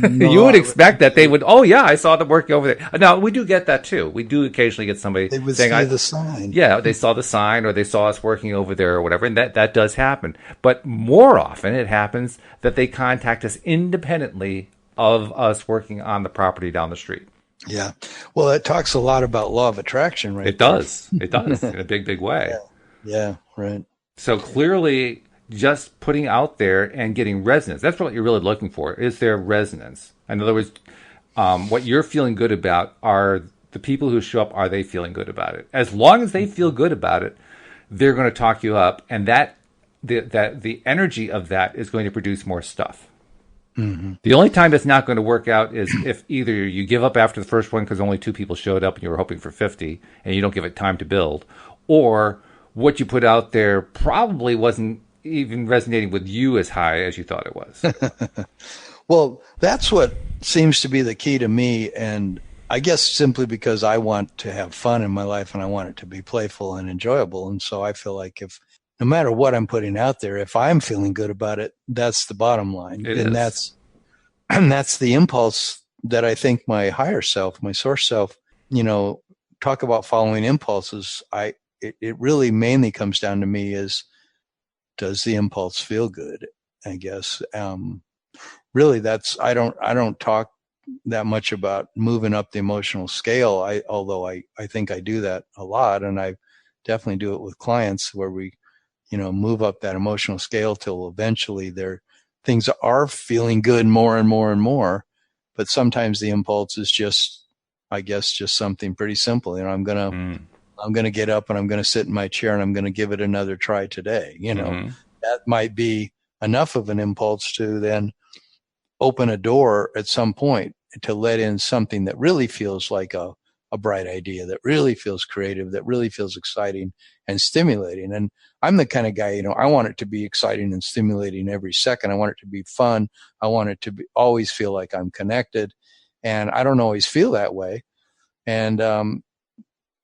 S2: No,
S1: you would expect that they would, oh, yeah, I saw them working over there. Now, we do get that, too. We do occasionally get somebody
S2: They would
S1: saying,
S2: see the sign.
S1: yeah, they saw the sign, or they saw us working over there, or whatever, and that does happen. But more often, it happens that they contact us independently of us working on the property down the street.
S2: Yeah. Well, it talks a lot about law of attraction, right?
S1: It does. It does, in a big, big way.
S2: Yeah, right.
S1: So clearly, just putting out there and getting resonance, that's what you're really looking for. Is there resonance? In other words, what you're feeling good about, are the people who show up, are they feeling good about it? As long as they feel good about it, they're going to talk you up, and the energy of that is going to produce more stuff.
S2: Hmm.
S1: The only time it's not going to work out is if either you give up after the first one because only 2 people showed up and you were hoping for 50 and you don't give it time to build, or what you put out there probably wasn't even resonating with you as high as you thought it was.
S2: Well, that's what seems to be the key to me. And I guess simply because I want to have fun in my life and I want it to be playful and enjoyable. And so I feel like if no matter what I'm putting out there, if I'm feeling good about it, that's the bottom line.
S1: It
S2: And
S1: is.
S2: that's the impulse that I think my higher self, my source self, talk about following impulses. It really mainly comes down to me is, does the impulse feel good? I guess. Really I don't talk that much about moving up the emotional scale. Although I think I do that a lot, and I definitely do it with clients where we, move up that emotional scale till eventually things are feeling good more and more and more. But sometimes the impulse is just, I guess, just something pretty simple.
S1: Mm.
S2: I'm gonna get up and I'm gonna sit in my chair and I'm gonna give it another try today.
S1: Mm-hmm.
S2: That might be enough of an impulse to then open a door at some point to let in something that really feels like a bright idea, that really feels creative, that really feels exciting and stimulating. And I'm the kind of guy, I want it to be exciting and stimulating every second. I want it to be fun. I want it to always feel like I'm connected. And I don't always feel that way. And,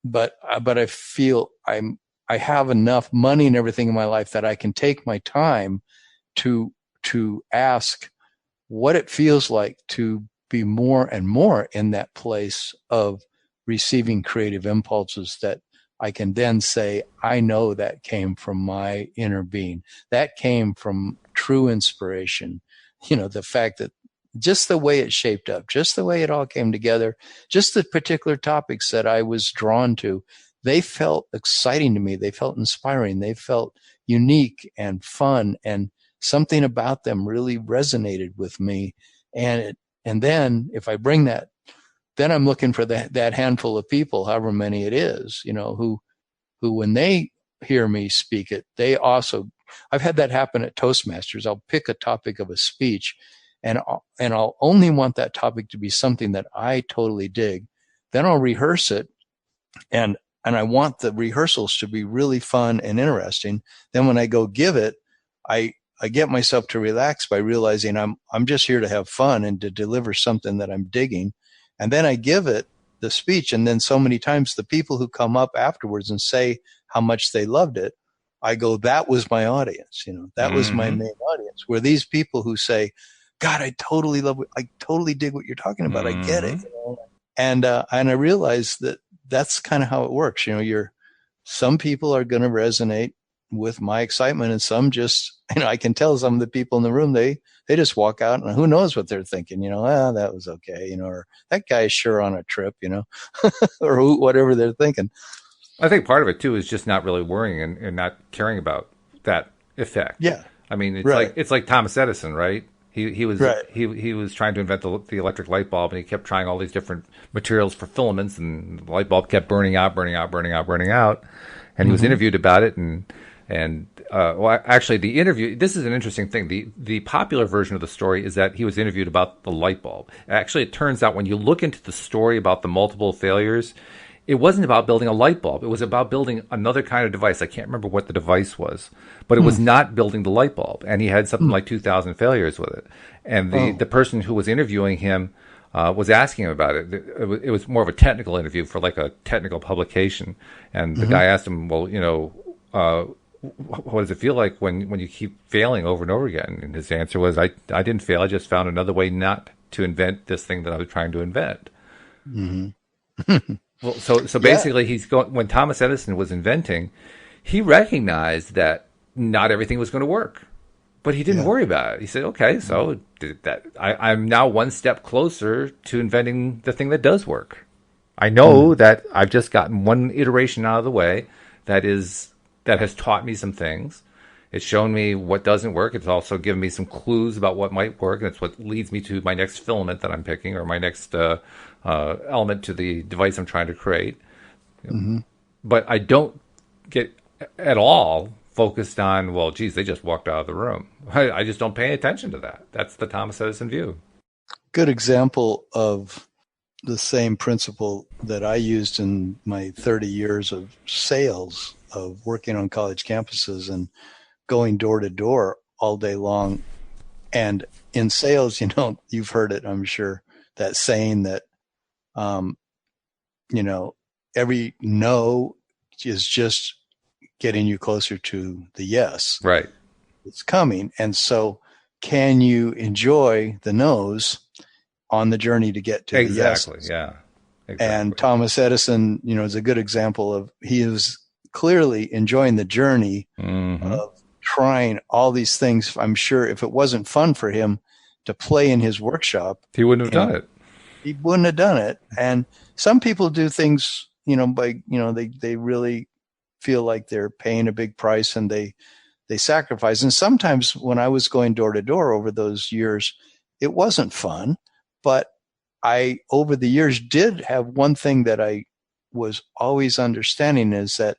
S2: but I feel I have enough money and everything in my life that I can take my time to ask what it feels like to be more and more in that place of receiving creative impulses that I can then say, I know that came from my inner being. That came from true inspiration. The fact that just the way it shaped up, just the way it all came together, just the particular topics that I was drawn to, they felt exciting to me. They felt inspiring. They felt unique and fun, and something about them really resonated with me. And then if I bring that, then I'm looking for that handful of people, however many it is, who when they hear me speak it, they also, I've had that happen at Toastmasters. I'll pick a topic of a speech and I'll only want that topic to be something that I totally dig. Then I'll rehearse it, and I want the rehearsals to be really fun and interesting. Then when I go give it, I get myself to relax by realizing I'm just here to have fun and to deliver something that I'm digging. And then I give it the speech. And then so many times the people who come up afterwards and say how much they loved it, I go, that was my audience. That was my
S1: Mm-hmm.
S2: main audience, where these people who say, God, I totally love it. I totally dig what you're talking about. I get it.
S1: Mm-hmm.
S2: And I realize that that's kind of how it works. Some people are going to resonate with my excitement, and some just, I can tell some of the people in the room, they just walk out and who knows what they're thinking, that was okay, or that guy's sure on a trip, or whatever they're thinking.
S1: I think part of it too is just not really worrying and not caring about that effect.
S2: Yeah.
S1: I mean,
S2: Right.
S1: it's like Thomas Edison, right? He was
S2: Right.
S1: he was trying to invent the electric light bulb, and he kept trying all these different materials for filaments, and the light bulb kept burning out, burning out, burning out, burning out. And he was interviewed about it, and well, actually, the interview. This is an interesting thing. The popular version of the story is that he was interviewed about the light bulb. Actually, it turns out when you look into the story about the multiple failures, it wasn't about building a light bulb. It was about building another kind of device. I can't remember what the device was, but it was not building the light bulb. And he had something like 2,000 failures with it. And the person who was interviewing him was asking him about it. It was more of a technical interview for like a technical publication. And the guy asked him, well, what does it feel like when you keep failing over and over again? And his answer was, I didn't fail. I just found another way not to invent this thing that I was trying to invent.
S2: Mm-hmm.
S1: Well, so basically, he's going. When Thomas Edison was inventing, he recognized that not everything was going to work, but he didn't worry about it. He said, "Okay, so I'm now one step closer to inventing the thing that does work. I know that I've just gotten one iteration out of the way that has taught me some things. It's shown me what doesn't work. It's also given me some clues about what might work, and it's what leads me to my next filament that I'm picking, or my next element to the device I'm trying to create.
S2: Mm-hmm.
S1: But I don't get at all focused on, well, geez, they just walked out of the room. I just don't pay attention to that. That's the Thomas Edison view.
S2: Good example of the same principle that I used in my 30 years of sales, of working on college campuses and going door to door all day long. And in sales, you've heard it, I'm sure, that saying that, every no is just getting you closer to the yes.
S1: Right.
S2: It's coming. And so can you enjoy the no's on the journey to get to the yes?
S1: Exactly. Yeah. Exactly.
S2: And Thomas Edison, is a good example of, he is clearly enjoying the journey of trying all these things. I'm sure if it wasn't fun for him to play in his workshop,
S1: he wouldn't have done it.
S2: He wouldn't have done it. And some people do things, they really feel like they're paying a big price and they sacrifice. And sometimes when I was going door to door over those years, it wasn't fun, but I, over the years, did have one thing that I was always understanding, is that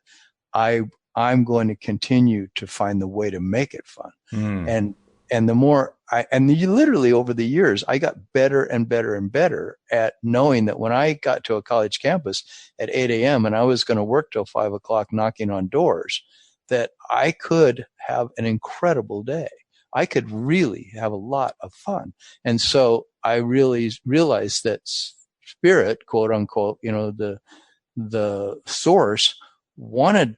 S2: I'm going to continue to find the way to make it fun. And the more literally over the years, I got better and better and better at knowing that when I got to a college campus at 8 a.m. and I was going to work till 5 o'clock knocking on doors, that I could have an incredible day. I could really have a lot of fun. And so I really realized that spirit, quote unquote, the source wanted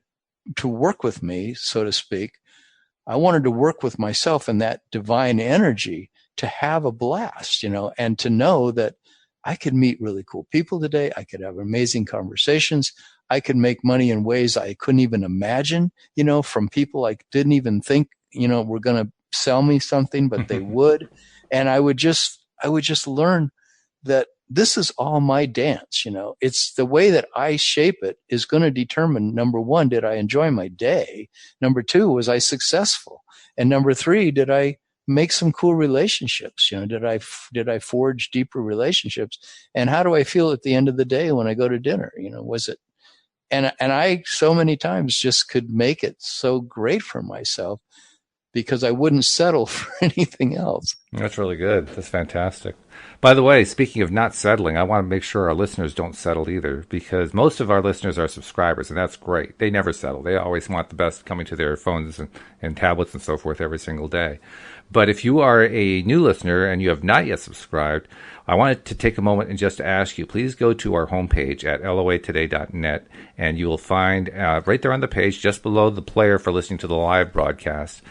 S2: to work with me, so to speak. I wanted to work with myself in that divine energy to have a blast, and to know that I could meet really cool people today. I could have amazing conversations. I could make money in ways I couldn't even imagine, from people I didn't even think, were going to sell me something, but they would. And I would just learn that this is all my dance. It's the way that I shape it is going to determine, number one, did I enjoy my day? Number two, was I successful? And number three, did I make some cool relationships? Did I forge deeper relationships? And how do I feel at the end of the day when I go to dinner? Was it, and I so many times just could make it so great for myself because I wouldn't settle for anything else.
S1: That's really good. That's fantastic. By the way, speaking of not settling, I want to make sure our listeners don't settle either, because most of our listeners are subscribers, and that's great. They never settle. They always want the best coming to their phones and tablets and so forth every single day. But if you are a new listener and you have not yet subscribed, I wanted to take a moment and just ask you, please go to our homepage at loatoday.net, and you will find right there on the page, just below the player for listening to the live broadcast,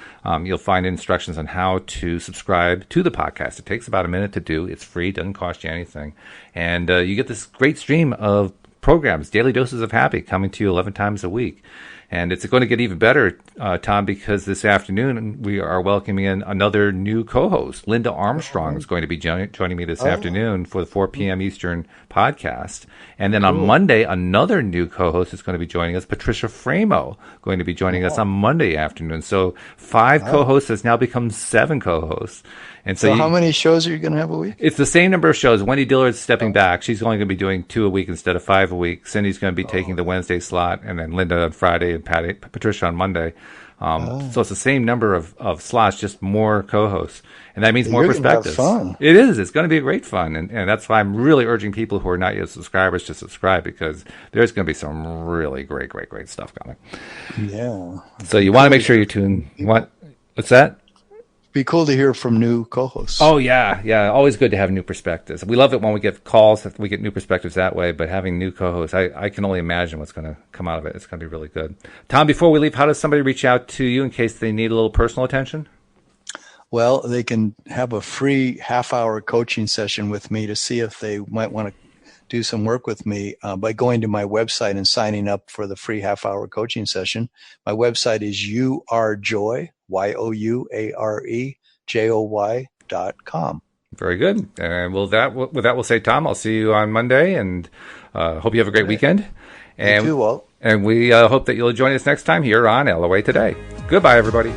S1: you'll find instructions on how to subscribe to the podcast. It takes about a minute to do. It's free, doesn't cost you anything. And you get this great stream of programs, Daily Doses of Happy, coming to you 11 times a week. And it's going to get even better, Tom, because this afternoon we are welcoming in another new co-host. Linda Armstrong is going to be joining me this afternoon for the 4 p.m. Eastern podcast. And then on Monday, another new co-host is going to be joining us, Patricia Framo, going to be joining us on Monday afternoon. So 5 co-hosts has now become 7 co-hosts. And
S2: so how many shows are you going to have a week?
S1: It's the same number of shows. Wendy Dillard's stepping back. She's only going to be doing 2 a week instead of 5 a week. Cindy's going to be taking the Wednesday slot, and then Linda on Friday and Patricia on Monday. So it's the same number of slots, just more co-hosts. And that means more perspectives.
S2: Fun.
S1: It is. It's going to be great fun. And that's why I'm really urging people who are not yet subscribers to subscribe, because there's going to be some really great stuff coming.
S2: Yeah.
S1: So you want to make sure you tune. What's that?
S2: Be cool to hear from new co-hosts.
S1: Oh, yeah. Always good to have new perspectives. We love it when we get calls, we get new perspectives that way, but having new co-hosts, I can only imagine what's going to come out of it. It's going to be really good. Tom, before we leave, how does somebody reach out to you in case they need a little personal attention?
S2: Well, they can have a free half-hour coaching session with me to see if they might want to do some work with me by going to my website and signing up for the free half-hour coaching session. My website is youarejoy, youarejoy.com.
S1: Very good. And with that, we'll say, Tom, I'll see you on Monday, and hope you have a great weekend. And,
S2: you too, Walt.
S1: And we hope that you'll join us next time here on LOA Today. Goodbye, everybody.